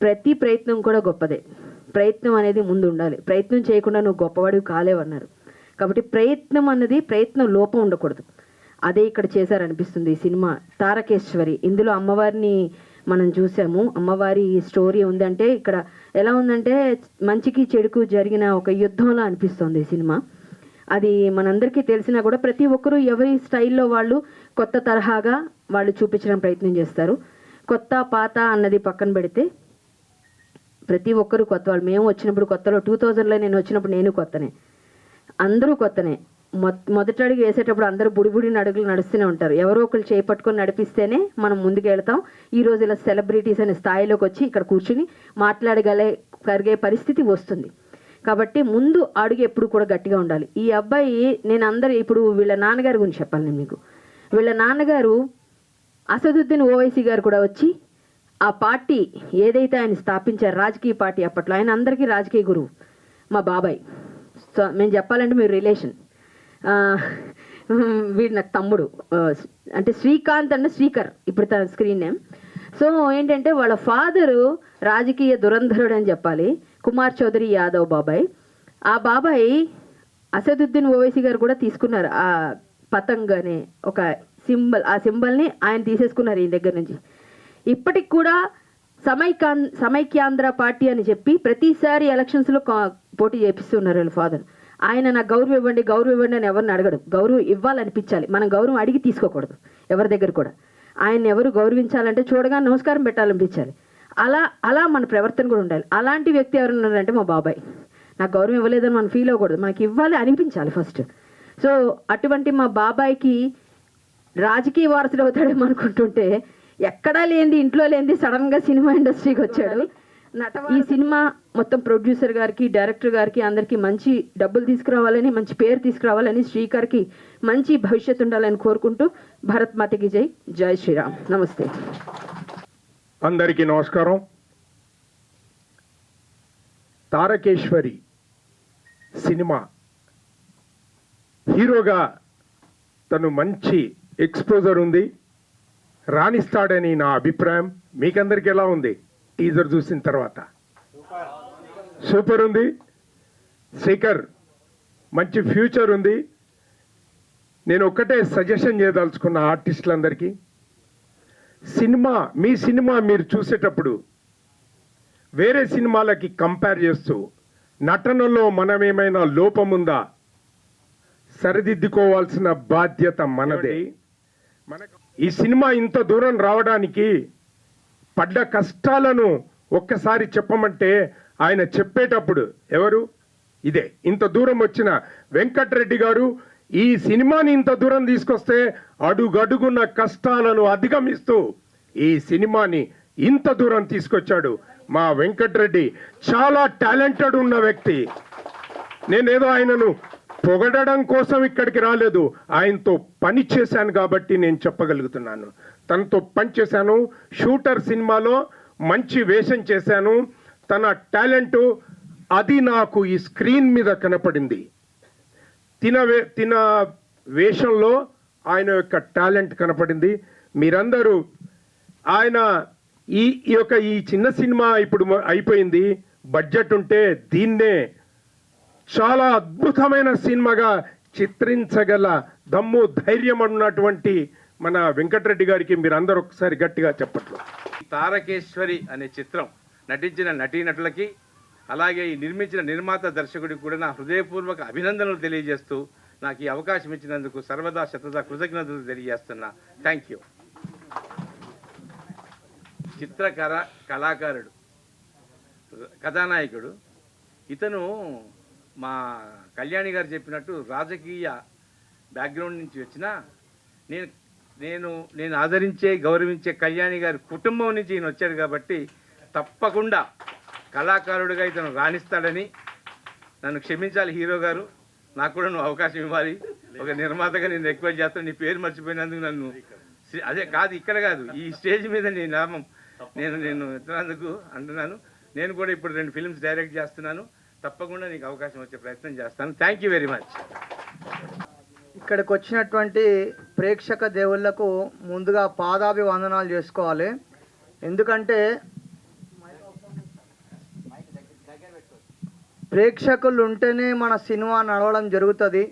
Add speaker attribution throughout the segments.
Speaker 1: ప్రతి ప్రయత్నం కూడా గొప్పదే. ప్రయత్నం అనేది ముందు ఉండాలి. ప్రయత్నం చేయకుండా నువ్వు గొప్పవాడివి కాలేవన్నారు. కాబట్టి ప్రయత్నం అన్నది ప్రయత్నం లోపం ఉండకూడదు. అదే ఇక్కడ చేశారనిపిస్తుంది ఈ సినిమా. తారకేశ్వరి, ఇందులో అమ్మవారిని మనం చూసాము. అమ్మవారి స్టోరీ ఉందంటే ఇక్కడ ఎలా ఉందంటే మంచికి చెడుకు జరిగిన ఒక యుద్ధంలా అనిపిస్తుంది ఈ సినిమా. అది మనందరికీ తెలిసినా కూడా ప్రతి ఒక్కరూ ఎవరి స్టైల్లో వాళ్ళు కొత్త తరహాగా వాళ్ళు చూపించడం ప్రయత్నం చేస్తారు. కొత్త పాత అన్నది పక్కన పెడితే ప్రతి ఒక్కరు కొత్త వాళ్ళు. మేము వచ్చినప్పుడు కొత్తలో 2000లో నేను వచ్చినప్పుడు నేను కొత్తనే, అందరూ కొత్తనే. మొదటి అడుగు వేసేటప్పుడు అందరూ బుడిబుడి అడుగులు నడుస్తూనే ఉంటారు. ఎవరో ఒకరు చేపట్టుకొని నడిపిస్తేనే మనం ముందుకు వెళ్తాం. ఈరోజు ఇలా సెలబ్రిటీస్ అనే స్థాయిలోకి వచ్చి ఇక్కడ కూర్చుని మాట్లాడగలిగే పరిస్థితి వస్తుంది. కాబట్టి ముందు అడుగు ఎప్పుడు కూడా గట్టిగా ఉండాలి. ఈ అబ్బాయి ఇప్పుడు వీళ్ళ నాన్నగారి గురించి చెప్పాలి నేను మీకు. వీళ్ళ నాన్నగారు అసదుద్దీన్ ఓవైసీ గారు కూడా వచ్చి ఆ పార్టీ ఏదైతే ఆయన స్థాపించారు, రాజకీయ పార్టీ, అప్పట్లో ఆయన అందరికీ రాజకీయ గురువు మా బాబాయ్. సో మేము చెప్పాలంటే మీరు రిలేషన్. వీడు నాకు తమ్ముడు, అంటే శ్రీకాంత్ అంటే శ్రీకర్ ఇప్పుడు తన స్క్రీన్ నేమ్. సో ఏంటంటే వాళ్ళ ఫాదరు రాజకీయ దురంధరుడు అని చెప్పాలి, కుమార్ చౌదరి యాదవ్ బాబాయ్. ఆ బాబాయ్ అసదుద్దీన్ ఓవైసీ గారు కూడా తీసుకున్నారు ఆ పతంగ్ అనే ఒక సింబల్. ఆ సింబల్ని ఆయన తీసేసుకున్నారు ఈయన దగ్గర నుంచి. ఇప్పటికి కూడా సమైక్యాంధ్ర పార్టీ అని చెప్పి ప్రతిసారి ఎలక్షన్స్లో పోటీ చేపిస్తున్నారు వీళ్ళ ఫాదర్. ఆయన నాకు గౌరవం ఇవ్వండి అని ఎవరిని అడగడు. గౌరవం ఇవ్వాలనిపించాలి, మనం గౌరవం అడిగి తీసుకోకూడదు ఎవరి దగ్గర కూడా. ఆయన ఎవరు గౌరవించాలంటే చూడగా నమస్కారం పెట్టాలనిపించాలి. అలా మన ప్రవర్తన కూడా ఉండాలి. అలాంటి వ్యక్తి ఎవరు ఉన్నారంటే మా బాబాయ్. నాకు గౌరవం ఇవ్వలేదని మనం ఫీల్ అవ్వకూడదు, మనకి ఇవ్వాలి అనిపించాలి ఫస్ట్. సో అటువంటి మా బాబాయ్కి రాజకీయ వారసుడు అవుతాడేమో అనుకుంటుంటే ఎక్కడా లేనిది, ఇంట్లో లేనిది సడన్గా సినిమా ఇండస్ట్రీకి వచ్చాడు. ఈ సినిమా మొత్తం ప్రొడ్యూసర్ గారికి, డైరెక్టర్ గారికి అందరికీ మంచి డబ్బులు తీసుకురావాలని, మంచి పేరు తీసుకురావాలని, శ్రీకర్కి మంచి భవిష్యత్తు ఉండాలని కోరుకుంటూ భారత్ మాతకి జై, జై శ్రీరామ్. నమస్తే
Speaker 2: అందరికీ నమస్కారం. తారకేశ్వరి సినిమా హీరోగా తను మంచి ఎక్స్పోజర్ ఉంది, రాణిస్తాడని నా అభిప్రాయం. మీకందరికి ఎలా ఉంది టీజర్ చూసిన తర్వాత? సూపర్ ఉంది. శ్రీకర్ మంచి ఫ్యూచర్ ఉంది. నేను ఒక్కటే సజెషన్ చేయదలుచుకున్న ఆర్టిస్టులందరికీ, మీ సినిమా మీరు చూసేటప్పుడు వేరే సినిమాలకి కంపేర్ చేస్తూ నటనలో మనమేమైనా లోపముందా సరిదిద్దుకోవాల్సిన బాధ్యత మనదే. ఈ సినిమా ఇంత దూరం రావడానికి పడ్డ కష్టాలను ఒక్కసారి చెప్పమంటే ఆయన చెప్పేటప్పుడు ఎవరు? ఇదే ఇంత దూరం వచ్చిన వెంకటరెడ్డి గారు ఈ సినిమాని ఇంత దూరం తీసుకొస్తే అడుగడుగున్న కష్టాలను అధిగమిస్తూ ఈ సినిమాని ఇంత దూరం తీసుకొచ్చాడు మా వెంకటరెడ్డి. చాలా టాలెంటెడ్ ఉన్న వ్యక్తి. నేనేదో ఆయనను పొగడడం కోసం ఇక్కడికి రాలేదు, ఆయనతో పని చేశాను కాబట్టి నేను చెప్పగలుగుతున్నాను. తనతో పని చేశాను, షూటర్ సినిమాలో మంచి వేషం చేశాను. తన టాలెంటు అది నాకు ఈ స్క్రీన్ మీద కనపడింది. తిన వేషంలో ఆయన యొక్క టాలెంట్ కనపడింది. మీరందరూ ఆయన ఈ చిన్న సినిమా ఇప్పుడు అయిపోయింది, బడ్జెట్ ఉంటే దీన్నే చాలా అద్భుతమైన సినిమాగా చిత్రించగల దమ్ము, ధైర్యం ఉన్నటువంటి మన వెంకటరెడ్డి గారికి మీరందరూ ఒకసారి గట్టిగా చెప్పట్లు.
Speaker 3: తారకేశ్వరి అనే చిత్రం నటించిన నటీనటులకి, అలాగే ఈ నిర్మించిన నిర్మాత దర్శకుడికి కూడా నా హృదయపూర్వక అభినందనలు తెలియజేస్తూ నాకు ఈ అవకాశం ఇచ్చినందుకు సర్వదా శతదా కృతజ్ఞతలు తెలియజేస్తున్నా. Thank you. కళాకారుడు, కథానాయకుడు ఇతను మా కళ్యాణి గారు చెప్పినట్టు రాజకీయ బ్యాక్గ్రౌండ్ నుంచి వచ్చిన నేను ఆదరించే, గౌరవించే కళ్యాణి గారి కుటుంబం నుంచి ఈయన వచ్చాడు కాబట్టి తప్పకుండా కళాకారుడిగా ఇతను రాణిస్తాడని నన్ను క్షమించాలి హీరో గారు. నాకు కూడా నువ్వు అవకాశం ఇవ్వాలి. ఒక నిర్మాతగా నేను రిక్వెస్ట్ చేస్తాను. నీ పేరు మర్చిపోయినందుకు నన్ను అదే కాదు, ఇక్కడ కాదు, ఈ స్టేజ్ మీద నీ నామం నేను ఎత్తినందుకు అంటున్నాను. నేను కూడా ఇప్పుడు 2 ఫిల్మ్స్ డైరెక్ట్ చేస్తున్నాను. తప్పకుండా నీకు అవకాశం వచ్చే ప్రయత్నం చేస్తాను. Thank you very much.
Speaker 4: ఇక్కడికి వచ్చినటువంటి ప్రేక్షక దేవుళ్లకు ముందుగా పాదాభివందనాలు చేసుకోవాలి. ఎందుకంటే ప్రేక్షకులు ఉంటేనే మన సినిమా నడవడం జరుగుతుంది.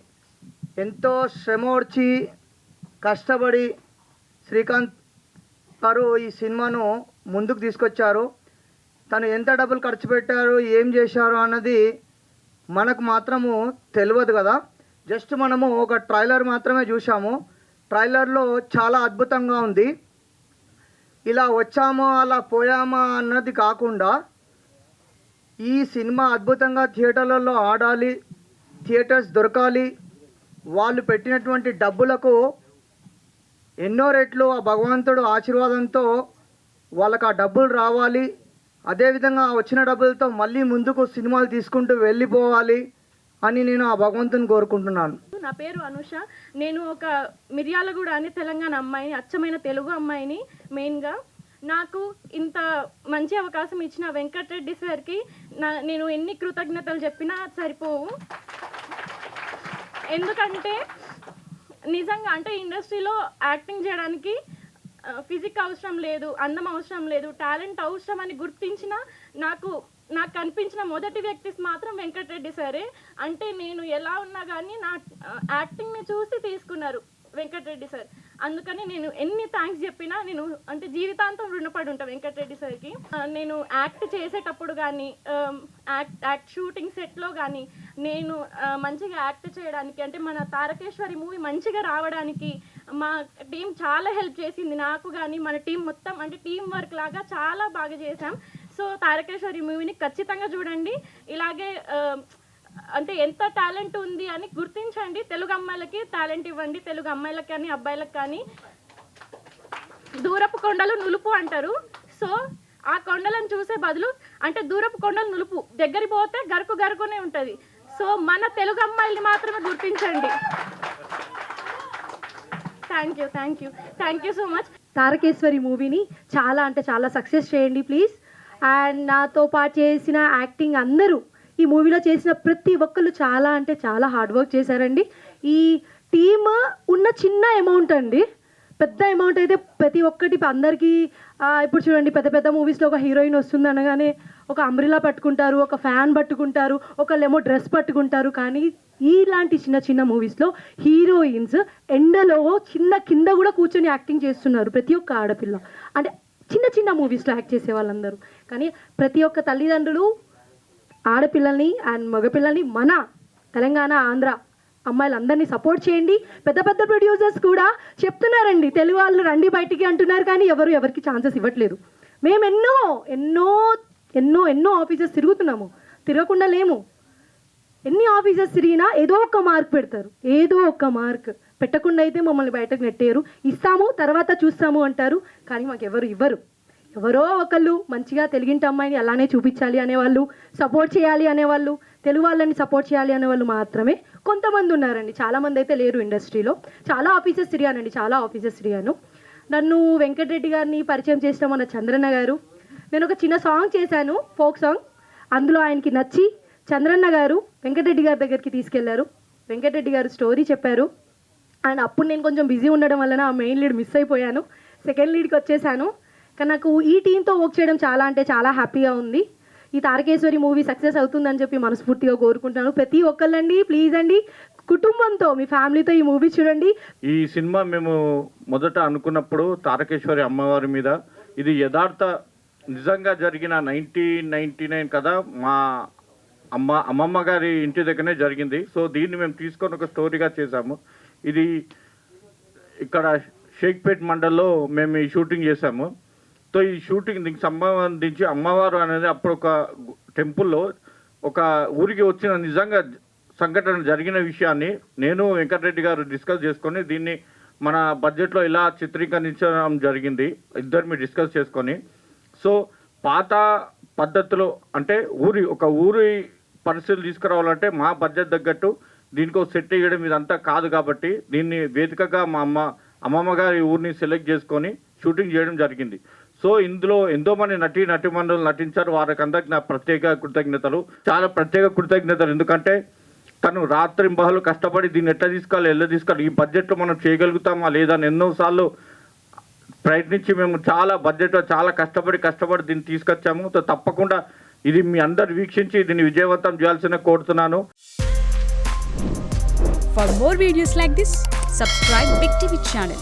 Speaker 4: ఎంతో శ్రమ వచ్చి కష్టపడి శ్రీకాంత్ గారు ఈ సినిమాను ముందుకు తీసుకొచ్చారు. తను ఎంత డబ్బులు ఖర్చు పెట్టారు, ఏం చేశారు అన్నది మనకు మాత్రము తెలియదు కదా. జస్ట్ మనము ఒక ట్రైలర్ మాత్రమే చూసాము. ట్రైలర్లో చాలా అద్భుతంగా ఉంది. ఇలా వచ్చామో అలా పోయామా అన్నది కాకుండా ఈ సినిమా అద్భుతంగా థియేటర్లలో ఆడాలి, థియేటర్స్ దొరకాలి, వాళ్ళు పెట్టినటువంటి డబ్బులకు ఎన్నో రెట్లు ఆ భగవంతుడు ఆశీర్వాదంతో వాళ్ళకు ఆ డబ్బులు రావాలి. అదేవిధంగా వచ్చిన డబ్బులతో మళ్ళీ ముందుకు సినిమాలు తీసుకుంటూ వెళ్ళిపోవాలి అని నేను ఆ భగవంతుని కోరుకుంటున్నాను.
Speaker 5: నా పేరు అనుష. నేను ఒక మిర్యాలగూడ అని తెలంగాణ అమ్మాయిని, అచ్చమైన తెలుగు అమ్మాయిని. మెయిన్గా నాకు ఇంత మంచి అవకాశం ఇచ్చిన వెంకటరెడ్డి సార్కి నేను ఎన్ని కృతజ్ఞతలు చెప్పినా సరిపోవు. ఎందుకంటే నిజంగా అంటే ఇండస్ట్రీలో యాక్టింగ్ చేయడానికి ఫిజిక్ అవసరం లేదు, అందం అవసరం లేదు, టాలెంట్ అవసరం అని గుర్తించిన నాకు కనిపించిన మొదటి వ్యక్తి మాత్రం వెంకటరెడ్డి సారే. అంటే నేను ఎలా ఉన్నా కానీ నా యాక్టింగ్ని చూసి తీసుకున్నారు వెంకటరెడ్డి సార్. అందుకని నేను ఎన్ని థ్యాంక్స్ చెప్పినా నేను అంటే జీవితాంతం రుణపడి ఉంటాను వెంకటరెడ్డి సార్కి. నేను యాక్ట్ చేసేటప్పుడు కానీ యాక్ట్ షూటింగ్ సెట్లో కానీ నేను మంచిగా యాక్ట్ చేయడానికి అంటే మన తారకేశ్వరి మూవీ మంచిగా రావడానికి మా టీం చాలా హెల్ప్ చేసింది నాకు కానీ మన టీం మొత్తం. అంటే టీం వర్క్ లాగా చాలా బాగా చేసాం. సో తారకేశ్వరి మూవీని ఖచ్చితంగా చూడండి. ఇలాగే అంటే ఎంత టాలెంట్ ఉంది అని గుర్తించండి. తెలుగు అమ్మాయిలకి టాలెంట్ ఇవ్వండి. తెలుగు అమ్మాయిలకు కానీ అబ్బాయిలకు కానీ దూరపు కొండలు నులుపు అంటారు. సో ఆ కొండలను చూసే బదులు అంటే దూరపు కొండలు నులుపు, దగ్గరికి పోతే గరుకు గరుకునే ఉంటుంది. సో మన తెలుగు అమ్మాయిల్ని మాత్రమే గుర్తించండి. Thank you so much.
Speaker 6: Tarakeshwari మూవీని చాలా అంటే చాలా సక్సెస్ చేయండి ప్లీజ్. అండ్ నాతో పాటు చేసిన యాక్టింగ్ అందరూ ఈ మూవీలో చేసిన ప్రతి ఒక్కళ్ళు చాలా అంటే చాలా హార్డ్ వర్క్ చేశారండి. ఈ టీమ్ ఉన్న చిన్న అమౌంట్ అండి, పెద్ద అమౌంట్ అయితే ప్రతి ఒక్కటి అందరికీ ఇప్పుడు చూడండి పెద్ద పెద్ద మూవీస్లో ఒక హీరోయిన్ వస్తుంది అనగానే ఒక అంబ్రిలా పట్టుకుంటారు, ఒక ఫ్యాన్ పట్టుకుంటారు, ఒకళ్ళేమో డ్రెస్ పట్టుకుంటారు. కానీ ఇలాంటి చిన్న చిన్న మూవీస్లో హీరోయిన్స్ ఎండలో కింద కూడా కూర్చొని యాక్టింగ్ చేస్తున్నారు ప్రతి ఒక్క ఆడపిల్ల. అంటే చిన్న చిన్న మూవీస్లో యాక్ట్ చేసే వాళ్ళందరూ. కానీ ప్రతి ఒక్క తల్లిదండ్రులు ఆడపిల్లల్ని అండ్ మగపిల్లల్ని మన తెలంగాణ ఆంధ్ర అమ్మాయిలందరినీ సపోర్ట్ చేయండి. పెద్ద పెద్ద ప్రొడ్యూసర్స్ కూడా చెప్తున్నారండి తెలుగు వాళ్ళు రండి బయటికి అంటున్నారు, కానీ ఎవరికి ఛాన్సెస్ ఇవ్వట్లేదు. మేము ఎన్నో ఎన్నో ఎన్నో ఎన్నో ఆఫీసెస్ తిరుగుతున్నాము, తిరగకుండా లేము. ఎన్ని ఆఫీసెస్ తిరిగినా ఏదో ఒక మార్క్ పెడతారు, ఏదో ఒక మార్క్ పెట్టకుండా అయితే మమ్మల్ని బయటకు నెట్టేరు. ఇస్తాము తర్వాత చూస్తాము అంటారు, కానీ మాకు ఇవ్వరు. ఎవరో ఒకళ్ళు మంచిగా తెలుగింటి అమ్మాయిని అలానే చూపించాలి అనేవాళ్ళు, సపోర్ట్ చేయాలి అనేవాళ్ళు, తెలుగు వాళ్ళని సపోర్ట్ చేయాలి అనేవాళ్ళు మాత్రమే కొంతమంది ఉన్నారండి. చాలామంది అయితే లేరు ఇండస్ట్రీలో. చాలా ఆఫీసెస్ తిరిగాను. నన్ను వెంకటరెడ్డి గారిని పరిచయం చేసిన మన చంద్రన్న గారు, నేను ఒక చిన్న సాంగ్ చేశాను, ఫోక్ సాంగ్. అందులో ఆయనకి నచ్చి చంద్రన్న గారు వెంకటరెడ్డి గారి దగ్గరికి తీసుకెళ్లారు. వెంకటరెడ్డి గారు స్టోరీ చెప్పారు. అండ్ అప్పుడు నేను కొంచెం బిజీ ఉండడం వలన ఆ మెయిన్ లీడ్ మిస్ అయిపోయాను. సెకండ్ లీడ్కి వచ్చేసాను. కానీ నాకు ఈ టీంతో వర్క్ చేయడం చాలా అంటే చాలా హ్యాపీగా ఉంది. ఈ తారకేశ్వరి మూవీ సక్సెస్ అవుతుందని చెప్పి మనస్ఫూర్తిగా కోరుకుంటున్నాను. ప్రతి ఒక్కళ్ళండి ప్లీజ్ అండి కుటుంబంతో మీ ఫ్యామిలీతో ఈ మూవీ చూడండి.
Speaker 7: ఈ సినిమా మేము మొదట అనుకున్నప్పుడు తారకేశ్వరి అమ్మవారి మీద ఇది యథార్థ నిజంగా జరిగిన 1999 కదా మా అమ్మమ్మ గారి ఇంటి దగ్గరనే జరిగింది. సో దీన్ని మేము తీసుకొని ఒక స్టోరీగా చేశాము. ఇది ఇక్కడ షేక్పేట్ మండల్లో మేము ఈ షూటింగ్ చేశాము. సో ఈ షూటింగ్ దీనికి సంబంధించి అమ్మవారు అనేది అప్పుడు ఒక టెంపుల్లో ఒక ఊరికి వచ్చిన నిజంగా సంఘటన జరిగిన విషయాన్ని నేను వెంకటరెడ్డి గారు డిస్కస్ చేసుకొని దీన్ని మన బడ్జెట్లో ఇలా చిత్రీకరించడం జరిగింది, ఇద్దరు డిస్కస్ చేసుకొని. సో పాత పద్ధతిలో అంటే ఒక ఊరి పరిస్థితులు తీసుకురావాలంటే మా బడ్జెట్ తగ్గట్టు దీనికి సెట్ చేయడం ఇదంతా కాదు కాబట్టి దీన్ని వేదికగా మా అమ్మమ్మ గారి ఊరిని సెలెక్ట్ చేసుకొని షూటింగ్ చేయడం జరిగింది. సో ఇందులో ఎంతోమంది నటీమణులు నటించారు, వారికందరికి నా ప్రత్యేక కృతజ్ఞతలు, చాలా ప్రత్యేక కృతజ్ఞతలు. ఎందుకంటే తను రాత్రింబహలు కష్టపడి దీన్ని ఎట్లా తీసుకోవాలి, ఈ బడ్జెట్లో మనం చేయగలుగుతామా లేదా అని ఎన్నోసార్లు ప్రయత్నించి మేము చాలా బడ్జెట్లో చాలా కష్టపడి దీన్ని తీసుకొచ్చాము. సో తప్పకుండా ఇది మీ అందరు వీక్షించి దీన్ని విజయవంతం చేయాల్సిన కోరుతున్నాను.
Speaker 8: For more videos like this, subscribe Big TV channel.